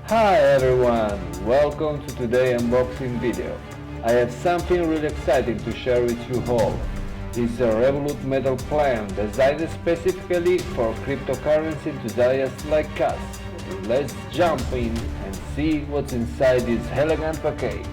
Hi everyone, welcome to today's unboxing video. I have something really exciting to share with you all. It's a Revolut metal plan designed specifically for cryptocurrency enthusiasts like us. Let's jump in and see what's inside this elegant package.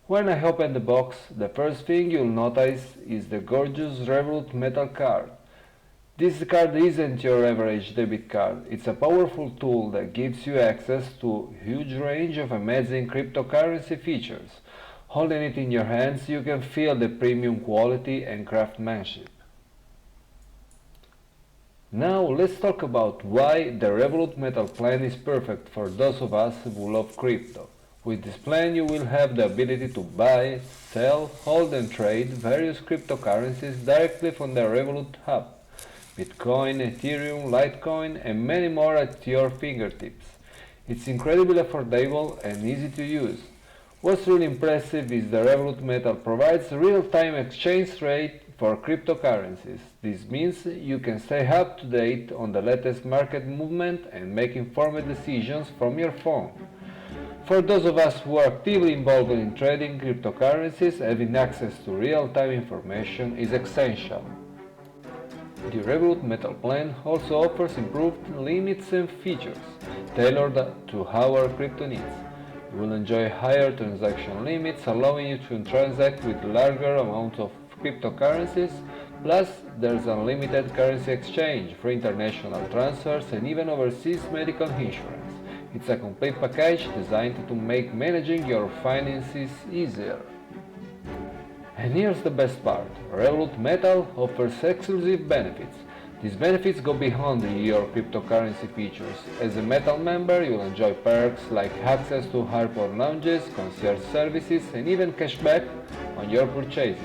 When I open the box, the first thing you'll notice is the gorgeous Revolut metal card. This card isn't your average debit card, it's a powerful tool that gives you access to a huge range of amazing cryptocurrency features. Holding it in your hands, you can feel the premium quality and craftsmanship. Now let's talk about why the Revolut metal plan is perfect for those of us who love crypto. With this plan you will have the ability to buy, sell, hold and trade various cryptocurrencies directly from the Revolut hub. Bitcoin, Ethereum, Litecoin and many more at your fingertips. It's incredibly affordable and easy to use. What's really impressive is the Revolut Metal provides real-time exchange rate for cryptocurrencies. This means you can stay up to date on the latest market movement and make informed decisions from your phone. For those of us who are actively involved in trading cryptocurrencies, having access to real-time information is essential. The Revolut Metal Plan also offers improved limits and features tailored to our crypto needs. You will enjoy higher transaction limits, allowing you to transact with larger amounts of cryptocurrencies. Plus, there's unlimited currency exchange for international transfers and even overseas medical insurance. It's a complete package designed to make managing your finances easier. And here's the best part, Revolut Metal offers exclusive benefits. These benefits go beyond your cryptocurrency features. As a Metal member, you'll enjoy perks like access to airport lounges, concierge services and even cashback on your purchases.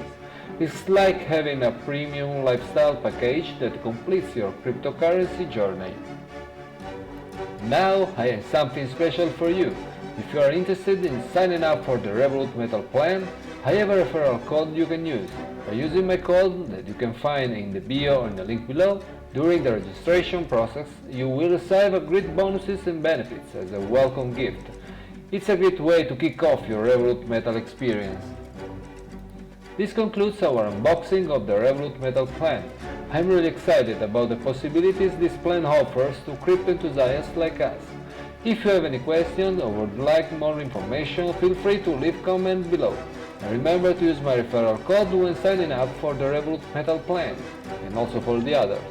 It's like having a premium lifestyle package that completes your cryptocurrency journey. Now I have something special for you. If you are interested in signing up for the Revolut Metal Plan, I have a referral code you can use. By using my code that you can find in the bio and the link below, during the registration process you will receive great bonuses and benefits as a welcome gift. It's a great way to kick off your Revolut Metal experience. This concludes our unboxing of the Revolut Metal Plan. I'm really excited about the possibilities this plan offers to crypto enthusiasts like us. If you have any questions or would like more information, feel free to leave comment below. And remember to use my referral code when signing up for the Revolut Metal Plan, and also for the others.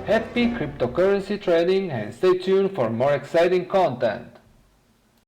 Happy cryptocurrency trading and stay tuned for more exciting content!